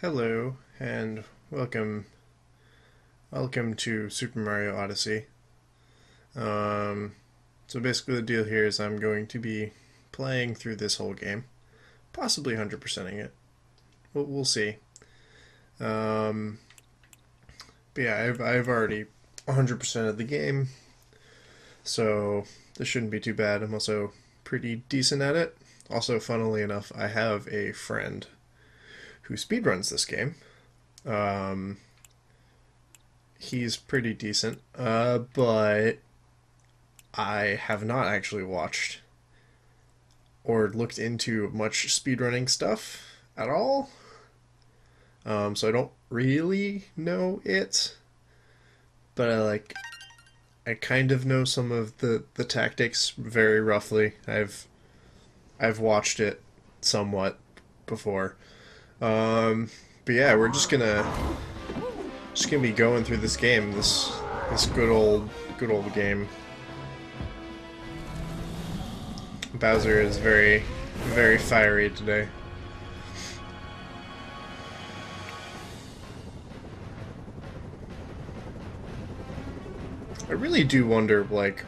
Hello and welcome to Super Mario Odyssey. Um, so basically the deal here is I'm going to be playing through this whole game, possibly 100%ing it. We'll see. Um, but yeah, I've already 100% of the game, so this shouldn't be too bad. I'm also pretty decent at it. Also, funnily enough, I have a friend who speedruns this game. Um, he's pretty decent, but I have not actually watched or looked into much speedrunning stuff at all. So I don't really know it, but I kind of know some of the tactics very roughly. I've watched it somewhat before. Um, but yeah, we're just gonna be going through this game, this good old game. Bowser is very fiery today. I really do wonder, like,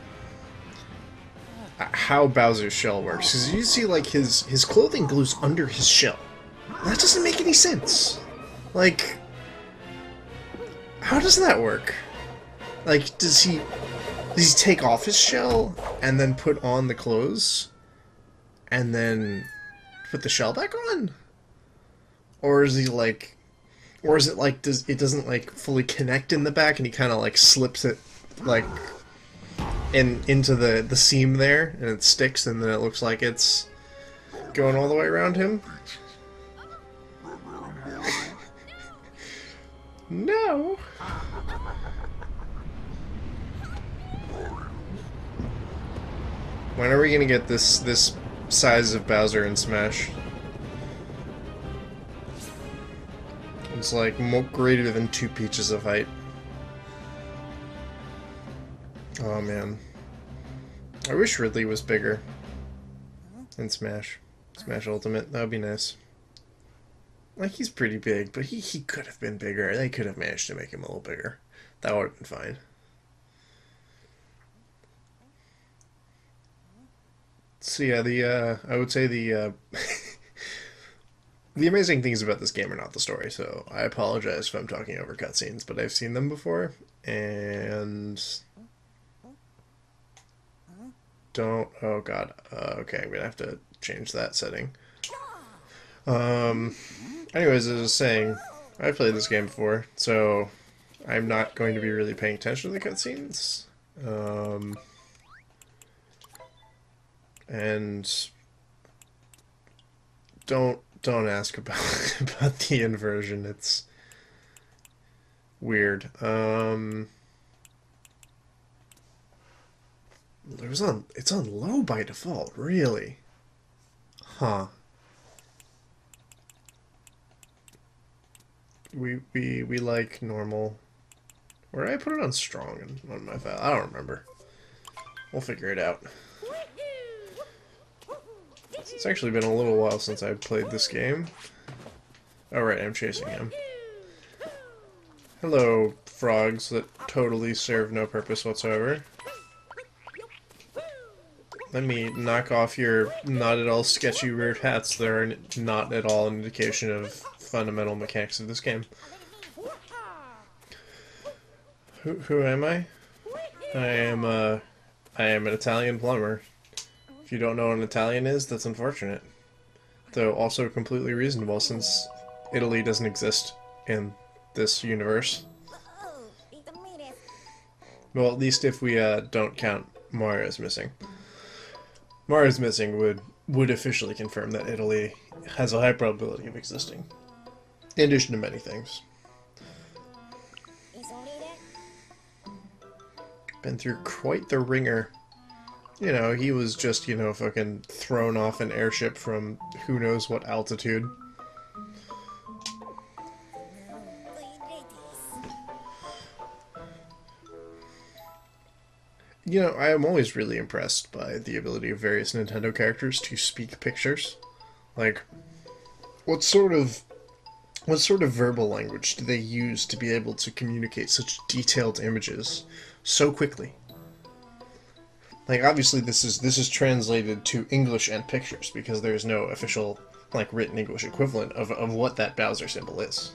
how Bowser's shell works. Because you see, like, his clothing glues under his shell. That doesn't make any sense. Like, how does that work? Like, does he take off his shell and then put on the clothes and then put the shell back on? Or is he like, or is it like it doesn't like fully connect in the back and he kind of like slips it like into the seam there and it sticks and then it looks like it's going all the way around him? No. When are we gonna get this size of Bowser in Smash? It's like greater than 2 Peaches of height. Oh man, I wish Ridley was bigger in Smash Ultimate. That would be nice. Like, he's pretty big, but he could have been bigger. They could have managed to make him a little bigger. That would have been fine. So yeah, I would say the amazing things about this game are not the story. So I apologize if I'm talking over cutscenes, but I've seen them before and don't. Oh god. Okay, I'm gonna have to change that setting. Um. Anyways, as I was saying, I've played this game before, so I'm not going to be really paying attention to the cutscenes. Um, and don't ask about about the inversion. It's weird. It's on low by default, really. Huh. We like normal. Where did I put it on strong on my file? I don't remember. We'll figure it out. It's actually been a little while since I played this game. Oh right, I'm chasing him. Hello, frogs that totally serve no purpose whatsoever. Let me knock off your not at all sketchy weird hats that are not at all an indication of fundamental mechanics of this game. Who am I? I am an Italian plumber. If you don't know what an Italian is, that's unfortunate. Though also completely reasonable since Italy doesn't exist in this universe. Well, at least if we don't count Mario's missing. Mario's missing would officially confirm that Italy has a high probability of existing. In addition to many things. Been through quite the ringer. You know, he was just, you know, fucking thrown off an airship from who knows what altitude. You know, I am always really impressed by the ability of various Nintendo characters to speak pictures. Like, what's sort of What sort of verbal language do they use to be able to communicate such detailed images so quickly? Like, obviously this is translated to English and pictures because there's no official, like, written English equivalent of what that Bowser symbol is.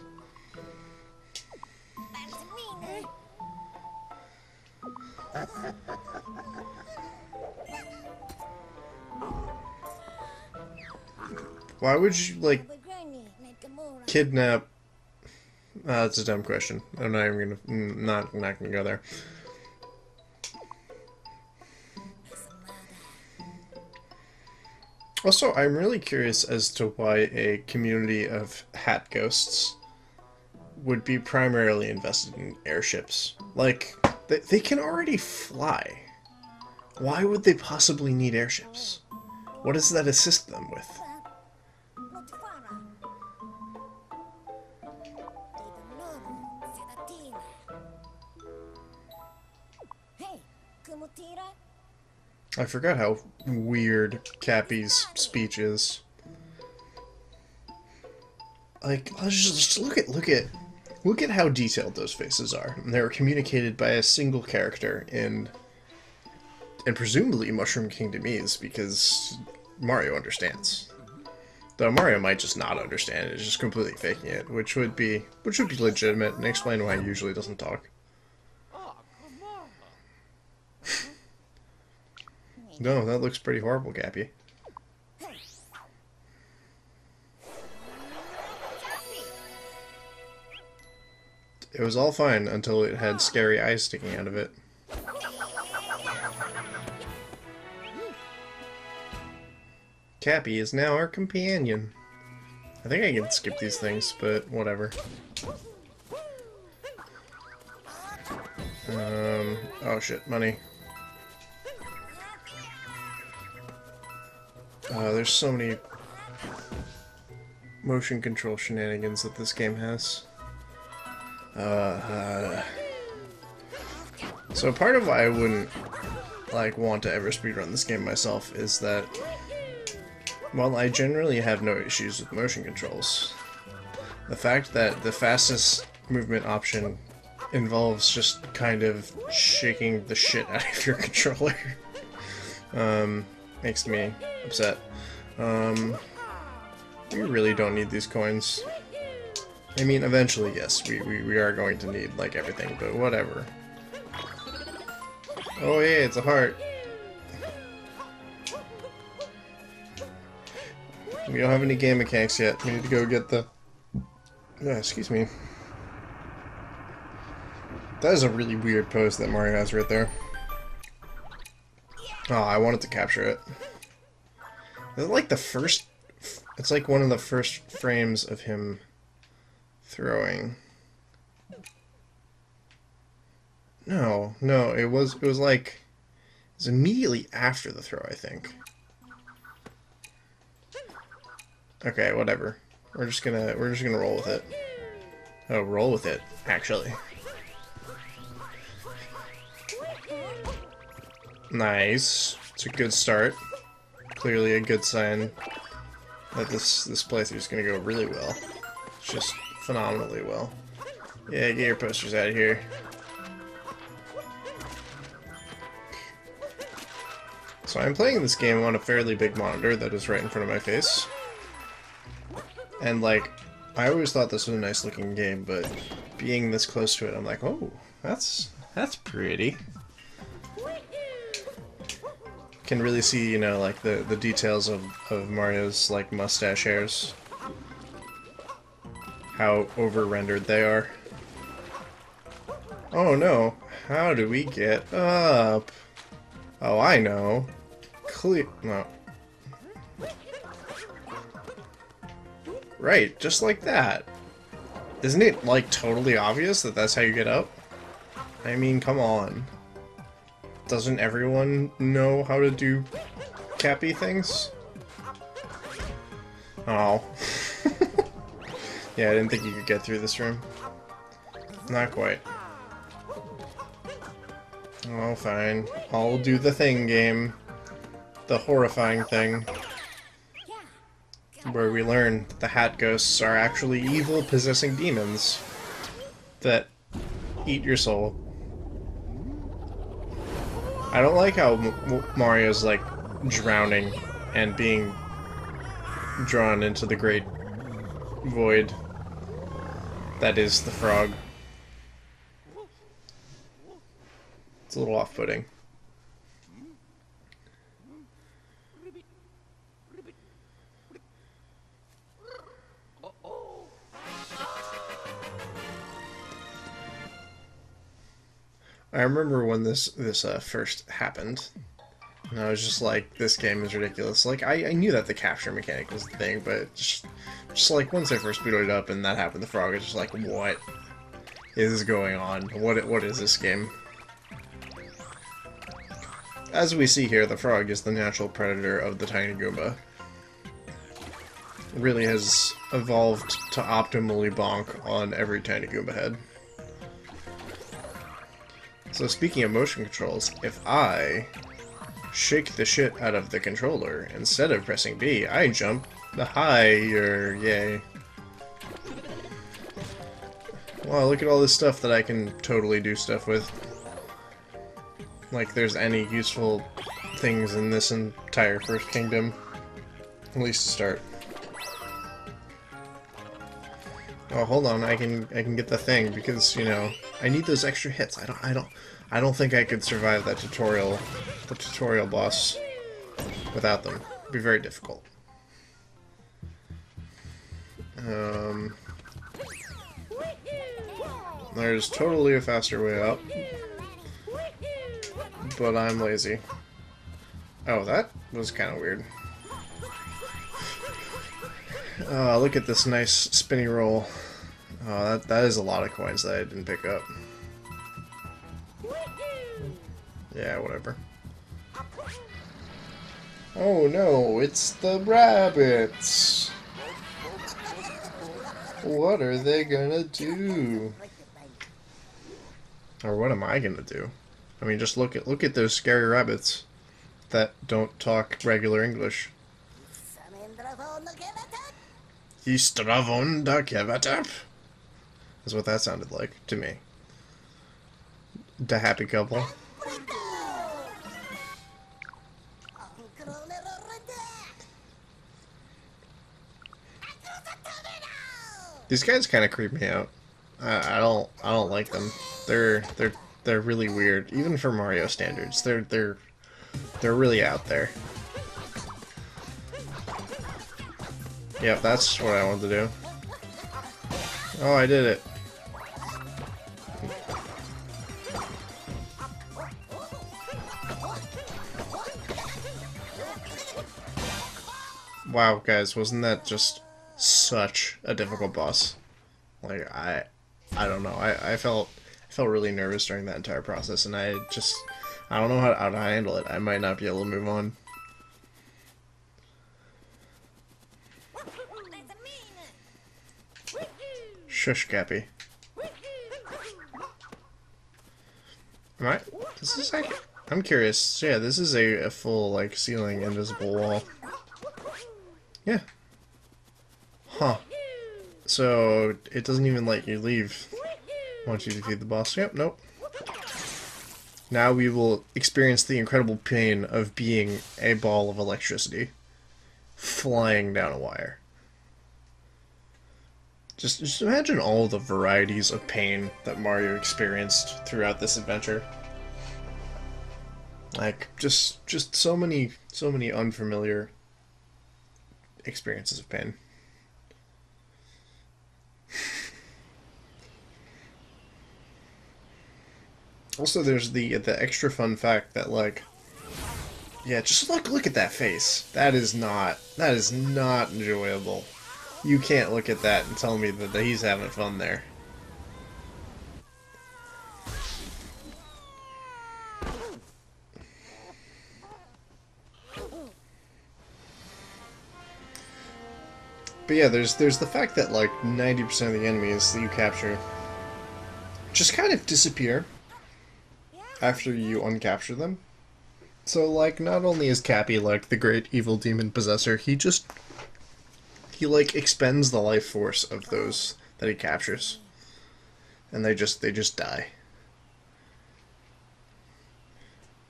Why would you, like, kidnap... that's a dumb question. I'm not even gonna... not gonna go there. Also, I'm really curious as to why a community of hat ghosts would be primarily invested in airships. Like, they can already fly. Why would they possibly need airships? What does that assist them with? I forgot how weird Cappy's speech is. Like, let's just look at how detailed those faces are. And they were communicated by a single character in, and presumably Mushroom Kingdomese, because Mario understands. Though Mario might just not understand it, it's just completely faking it, which would be legitimate and explain why he usually doesn't talk. No, that looks pretty horrible, Gappy. It was all fine until it had scary eyes sticking out of it. Cappy is now our companion. I think I can skip these things, but whatever. Oh shit, money. There's so many motion control shenanigans that this game has. So part of why I wouldn't want to ever speedrun this game myself is that while I generally have no issues with motion controls, the fact that the fastest movement option involves just kind of shaking the shit out of your controller makes me upset. We really don't need these coins. I mean, eventually, yes, we are going to need, like, everything, but whatever. Oh, yeah, it's a heart. We don't have any game mechanics yet. We need to go get the... excuse me. That is a really weird pose that Mario has right there. Oh, I wanted to capture it. Is it like the first... It's like one of the first frames of him throwing. No, it was like... It was immediately after the throw, I think. Okay, whatever. We're just gonna roll with it. Oh, roll with it, actually. Nice. It's a good start. Clearly a good sign that this playthrough is gonna go really well. Just phenomenally well. Yeah, get your posters out of here. So I'm playing this game on a fairly big monitor that is right in front of my face. And like, I always thought this was a nice looking game, but being this close to it, I'm like, oh, that's pretty. Can really see, you know, like the details of Mario's like mustache hairs. How over-rendered they are. Oh no, how do we get up? Oh, I know. No. Right, just like that. Isn't it, like, totally obvious that that's how you get up? I mean, come on. Doesn't everyone know how to do Cappy things? Oh. Yeah, I didn't think you could get through this room. Not quite. Oh, fine. I'll do the thing game. The horrifying thing. where we learn that the hat ghosts are actually evil possessing demons that eat your soul. I don't like how Mario's like drowning and being drawn into the great void that is the frog. It's a little off-putting. I remember when this first happened, and I was just like, this game is ridiculous. Like, I knew that the capture mechanic was the thing, but just like, once I first booted it up and that happened, the frog was just like, what is going on? What is this game? As we see here, the frog is the natural predator of the tiny Goomba. It really has evolved to optimally bonk on every tiny Goomba head. So speaking of motion controls, if I shake the shit out of the controller instead of pressing B, I jump the higher, yay. Wow, look at all this stuff that I can totally do stuff with. Like there's any useful things in this entire First Kingdom. At least to start. Oh, hold on, I can get the thing because, you know, I need those extra hits. I don't think I could survive that tutorial, the tutorial boss without them. It'd be very difficult. There's totally a faster way up, but I'm lazy. Oh, that was kind of weird. Look at this nice spinny roll. Oh, that is a lot of coins that I didn't pick up. Yeah, whatever. Oh no, it's the rabbits! What are they gonna do? Or what am I gonna do? I mean, just look at those scary rabbits that don't talk regular English. Istravonda kevatap? That's what that sounded like to me. The happy couple. These guys kind of creep me out. I don't like them. They're really weird, even for Mario standards. They're really out there. Yep, that's what I wanted to do. Oh, I did it. Wow, guys, wasn't that just such a difficult boss? Like, I don't know. I felt really nervous during that entire process, and I don't know how to handle it. I might not be able to move on. Shush, Cappy. Am I? This is like, I'm curious. So yeah, this is a full, like, ceiling invisible wall. Yeah. Huh. So, it doesn't even let you leave once you defeat the boss. Yep, nope. Now we will experience the incredible pain of being a ball of electricity flying down a wire. Just imagine all the varieties of pain that Mario experienced throughout this adventure. Like, just so many unfamiliar experiences of pain. Also, there's the extra fun fact that, like, yeah, just look at that face. That is not enjoyable. You can't look at that and tell me that he's having fun there. But yeah, there's the fact that like 90% of the enemies that you capture just kind of disappear after you uncapture them. So like, not only is Cappy like the great evil demon possessor, he just he like expends the life force of those that he captures, and they just die.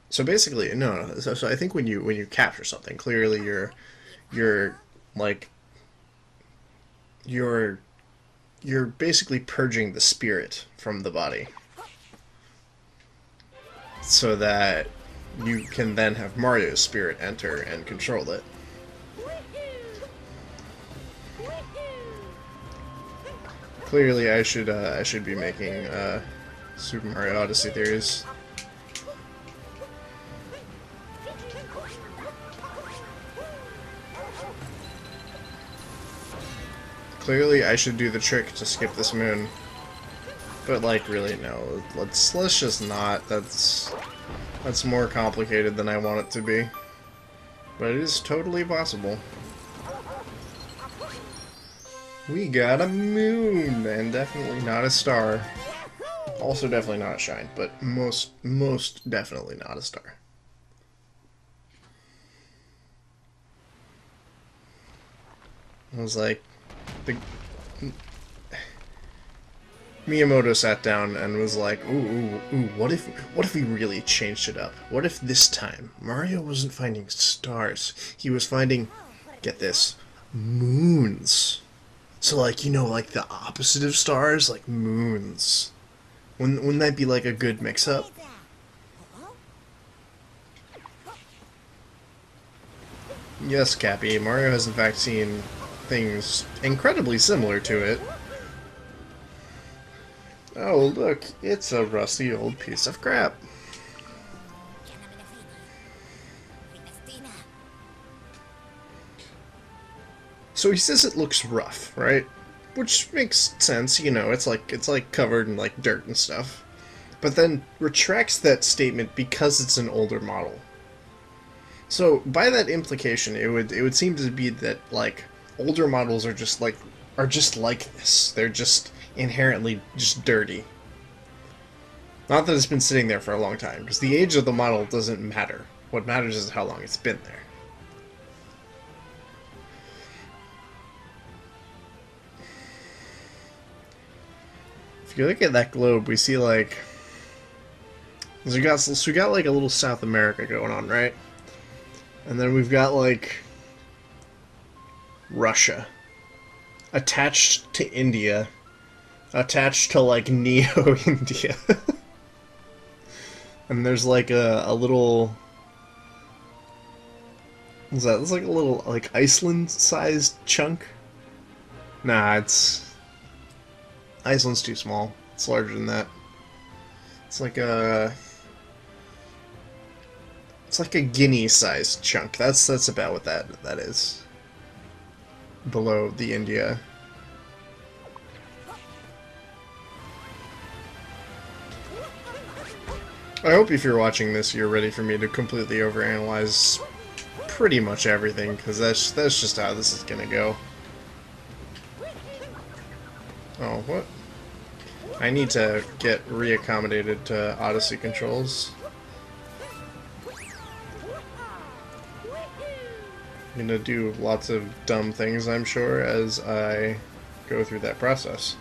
So basically, no. So I think when you capture something, clearly you're like you're basically purging the spirit from the body, so that you can then have Mario's spirit enter and control it. Clearly, I should be making Super Mario Odyssey theories. Clearly, I should do the trick to skip this moon, but like, really, no. Let's just not. That's more complicated than I want it to be, but it is totally possible. We got a moon, and definitely not a star. Also, definitely not a shine, but most definitely not a star. I was like, Miyamoto sat down and was like, ooh, what if we really changed it up? What if this time Mario wasn't finding stars, he was finding, get this, moons. So like, you know, like the opposite of stars, like moons. Wouldn't that be like a good mix-up? Yes, Cappy, Mario has in fact seen things incredibly similar to it. Oh, look, it's a rusty old piece of crap. So he says it looks rough, right? Which makes sense, you know, it's like covered in like dirt and stuff. But then retracts that statement because it's an older model. So by that implication, it would seem to be that like older models are just like this. They're just inherently just dirty. Not that it's been sitting there for a long time, because the age of the model doesn't matter. What matters is how long it's been there. If you look at that globe, we see like so we got like a little South America going on, right? And then we've got like Russia attached to India, attached to like Neo-India. And there's like a little, what's that? It's like a little like Iceland-sized chunk. Nah, Iceland's too small. It's larger than that. It's like a Guinea-sized chunk. That's about what that is. Below the India. I hope if you're watching this, you're ready for me to completely overanalyze pretty much everything, because that's just how this is gonna go. Oh, what? I need to get reaccommodated to Odyssey controls. I'm gonna do lots of dumb things, I'm sure, as I go through that process.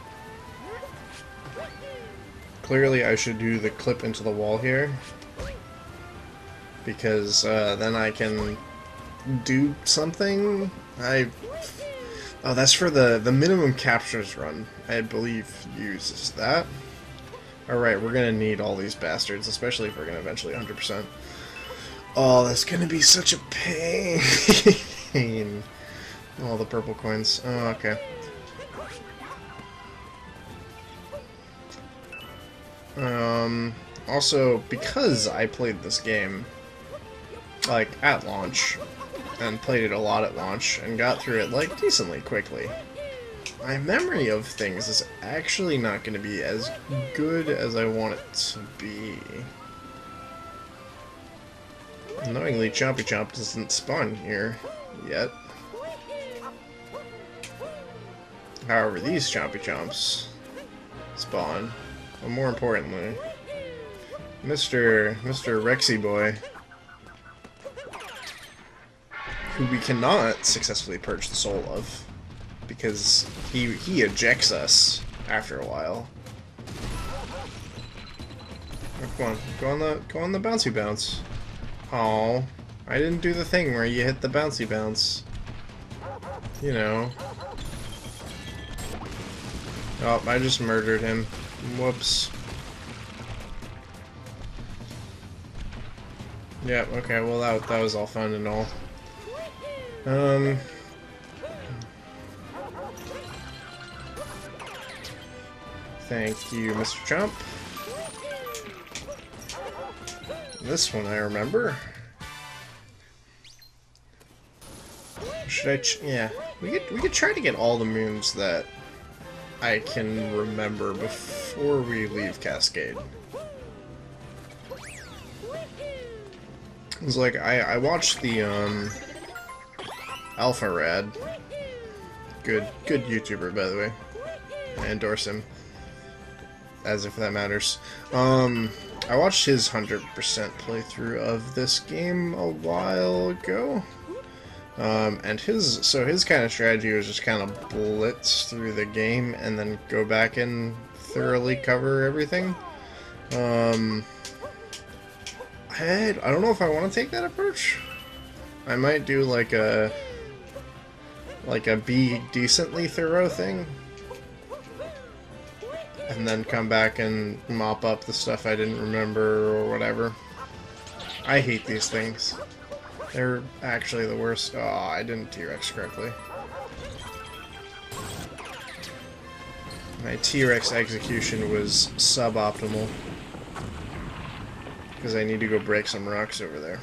Clearly, I should do the clip into the wall here, because then I can do something. Oh, that's for the minimum captures run, I believe uses that. Alright, we're gonna need all these bastards, especially if we're gonna eventually 100%. Oh, that's gonna be such a pain. All the purple coins. Oh, okay. Also, because I played this game, like, at launch, and played it a lot at launch, and got through it, like, decently quickly, my memory of things is actually not going to be as good as I want it to be. Annoyingly, Chompy Chomp doesn't spawn here yet. However, these Chompy Chomps spawn. But more importantly, Mr. Rexy Boy, who we cannot successfully purge the soul of. because he ejects us after a while. Oh, come on, go on the bouncy bounce. Oh, I didn't do the thing where you hit the bouncy bounce. You know. Oh, I just murdered him. Whoops. Yep, okay, well that was all fun and all. Thank you, Mr. Chump. This one I remember. Should I yeah, we could try to get all the moons that I can remember before we leave Cascade. It's like I watched the Alpha Rad. Good YouTuber, by the way. I endorse him. As if that matters. I watched his 100% playthrough of this game a while ago. And his kind of strategy was just kind of blitz through the game and then go back and thoroughly cover everything. I don't know if I want to take that approach. I might do like a be decently thorough thing, and then come back and mop up the stuff I didn't remember or whatever. I hate these things. They're actually the worst. Oh, I didn't T-Rex correctly. My T-Rex execution was suboptimal. Because I need to go break some rocks over there.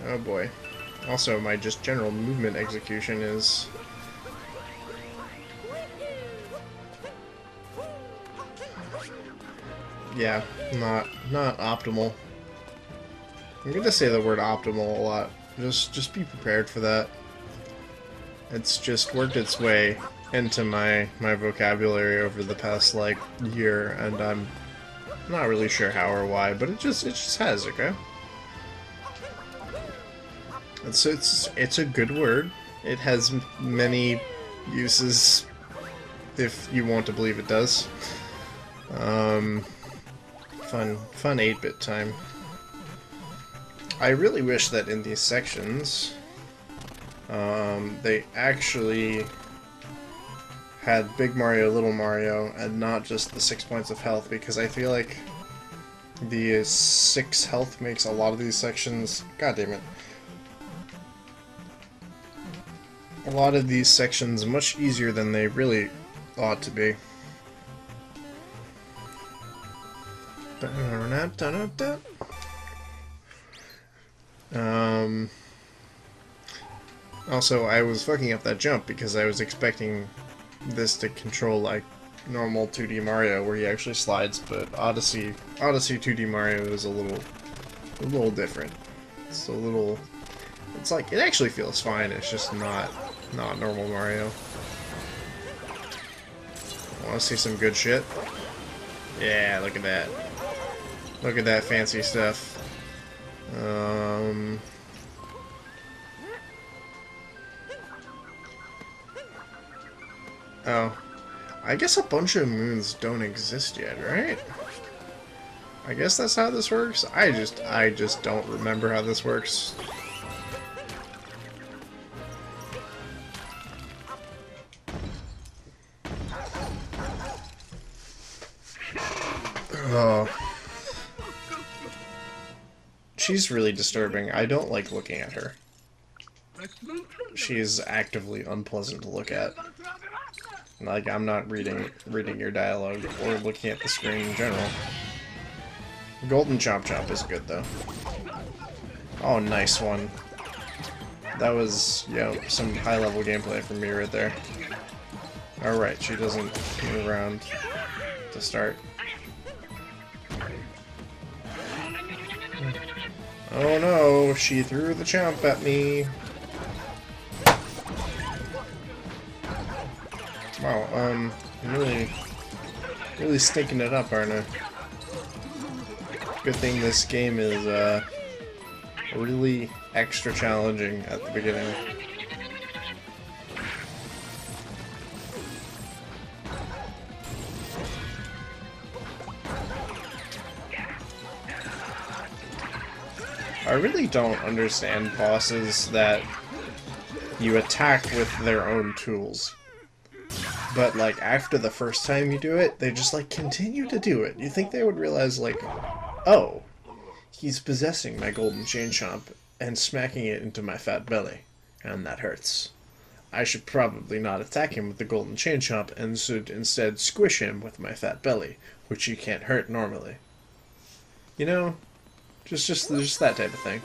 Oh boy. Also, my just general movement execution is... yeah, not optimal. I'm gonna say the word optimal a lot. Just be prepared for that. It's just worked its way into my vocabulary over the past like year, and I'm not really sure how or why, but it just has, okay? It's a good word. It has many uses, if you want to believe it does. Fun 8-bit time. I really wish that in these sections, they actually had Big Mario, Little Mario, and not just the 6 points of health, because I feel like the 6 health makes a lot of these sections... God damn it. A lot of these sections much easier than they really ought to be. Also, I was fucking up that jump because I was expecting this to control like normal 2D Mario where he actually slides, but Odyssey 2D Mario is a little different. It's like, it actually feels fine, it's just not normal Mario. Want to see some good shit? Yeah, look at that. Look at that fancy stuff. Oh. I guess a bunch of moons don't exist yet, right? I guess that's how this works? I just don't remember how this works. Oh. She's really disturbing. I don't like looking at her. She is actively unpleasant to look at. Like, I'm not reading your dialogue or looking at the screen in general. Golden Chomp Chomp is good, though. Oh, nice one. That was, some high-level gameplay from me right there. Alright, she doesn't move around to start. Oh no, she threw the chomp at me. Wow, I'm really stinking it up, aren't I? Good thing this game is, really extra challenging at the beginning. I really don't understand bosses that you attack with their own tools. But, like, after the first time you do it, they just, like, continue to do it. You think they would realize, like, oh, he's possessing my golden chain chomp and smacking it into my fat belly. And that hurts. I should probably not attack him with the golden chain chomp and should instead squish him with my fat belly, which he can't hurt normally. You know, just that type of thing.